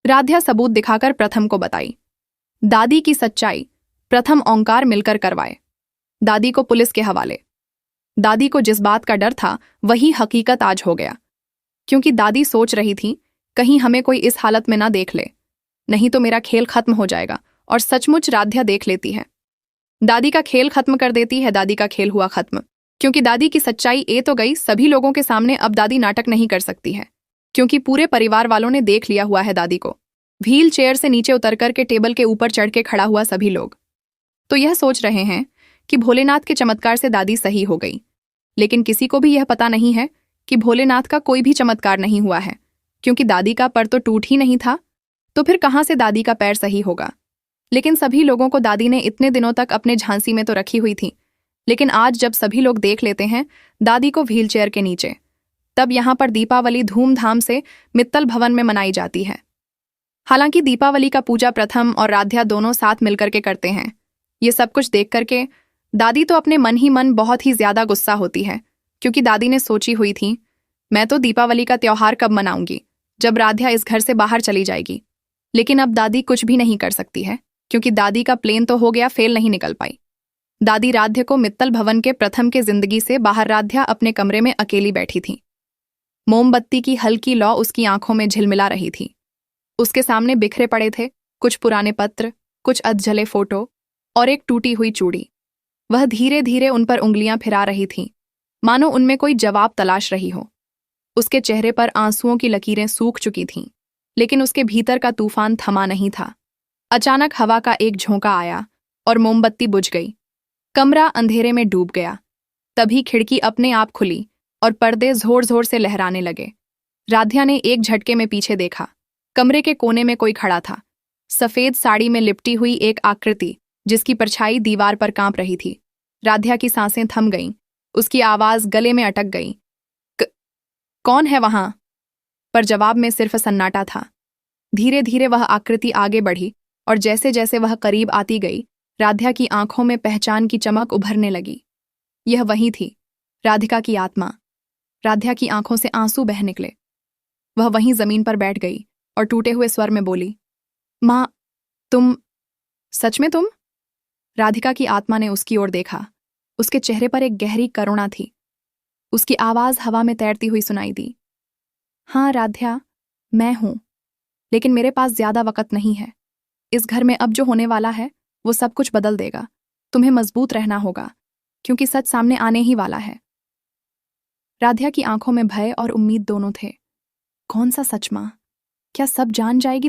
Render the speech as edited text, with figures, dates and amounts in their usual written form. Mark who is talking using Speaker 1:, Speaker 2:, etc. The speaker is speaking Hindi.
Speaker 1: राध्या सबूत दिखाकर प्रथम को बताई। दादी की सच्चाई प्रथम ओंकार मिलकर करवाए। दादी को पुलिस के हवाले। दादी को जिस बात का डर था वही हकीकत आज हो गया, क्योंकि दादी सोच रही थी कहीं हमें कोई इस हालत में ना देख ले, नहीं तो मेरा खेल खत्म हो जाएगा। और सचमुच राध्या देख लेती है। दादी का खेल खत्म कर देती है। दादी का खेल हुआ खत्म, क्योंकि दादी की सच्चाई ए तो गई सभी लोगों के सामने। अब दादी नाटक नहीं कर सकती है, क्योंकि पूरे परिवार वालों ने देख लिया हुआ है दादी को। व्हील चेयर से नीचे उतरकर के टेबल के ऊपर चढ़ के खड़ा हुआ सभी लोग तो यह सोच रहे हैं कि भोलेनाथ के चमत्कार से दादी सही हो गई, लेकिन किसी को भी यह पता नहीं है कि भोलेनाथ का कोई भी चमत्कार नहीं हुआ है, क्योंकि दादी का पैर तो टूट ही नहीं था, तो फिर कहाँ से दादी का पैर सही होगा। लेकिन सभी लोगों को दादी ने इतने दिनों तक अपने झांसी में तो रखी हुई थी, लेकिन आज जब सभी लोग देख लेते हैं दादी को व्हीलचेयर के नीचे, तब यहाँ पर दीपावली धूमधाम से मित्तल भवन में मनाई जाती है। हालांकि दीपावली का पूजा प्रथम और राध्या दोनों साथ मिलकर के करते हैं। ये सब कुछ देख करके दादी तो अपने मन ही मन बहुत ही ज्यादा गुस्सा होती है, क्योंकि दादी ने सोची हुई थी मैं तो दीपावली का त्योहार कब मनाऊंगी, जब राध्या इस घर से बाहर चली जाएगी। लेकिन अब दादी कुछ भी नहीं कर सकती है, क्योंकि दादी का प्लेन तो हो गया, फेल नहीं निकल पाई। दादी राध्या को मित्तल भवन के प्रथम के जिंदगी से बाहर राध्या अपने कमरे में अकेली बैठी थी। मोमबत्ती की हल्की लौ उसकी आंखों में झिलमिला रही थी। उसके सामने बिखरे पड़े थे कुछ पुराने पत्र, कुछ अधजले फोटो और एक टूटी हुई चूड़ी। वह धीरे धीरे उन पर उंगलियां फिरा रही थी, मानो उनमें कोई जवाब तलाश रही हो। उसके चेहरे पर आंसुओं की लकीरें सूख चुकी थीं, लेकिन उसके भीतर का तूफान थमा नहीं था। अचानक हवा का एक झोंका आया और मोमबत्ती बुझ गई। कमरा अंधेरे में डूब गया। तभी खिड़की अपने आप खुली और पर्दे जोर जोर से लहराने लगे। राध्या ने एक झटके में पीछे देखा। कमरे के कोने में कोई खड़ा था, सफेद साड़ी में लिपटी हुई एक आकृति जिसकी परछाई दीवार पर कांप रही थी। राध्या की सांसें थम गईं, उसकी आवाज गले में अटक गई। कौन है वहां? पर जवाब में सिर्फ सन्नाटा था। धीरे धीरे वह आकृति आगे बढ़ी और जैसे जैसे वह करीब आती गई, राध्या की आंखों में पहचान की चमक उभरने लगी। यह वही थी, राधिका की आत्मा। राध्या की आंखों से आंसू बह निकले। वह वहीं जमीन पर बैठ गई और टूटे हुए स्वर में बोली, माँ, तुम, सच में तुम? राधिका की आत्मा ने उसकी ओर देखा। उसके चेहरे पर एक गहरी करुणा थी। उसकी आवाज हवा में तैरती हुई सुनाई दी, हाँ राध्या, मैं हूं, लेकिन मेरे पास ज्यादा वक्त नहीं है। इस घर में अब जो होने वाला है वो सब कुछ बदल देगा। तुम्हें मजबूत रहना होगा, क्योंकि सच सामने आने ही वाला है। राध्या की आंखों में भय और उम्मीद दोनों थे। कौन सा सच मां? क्या सब जान जाएगी?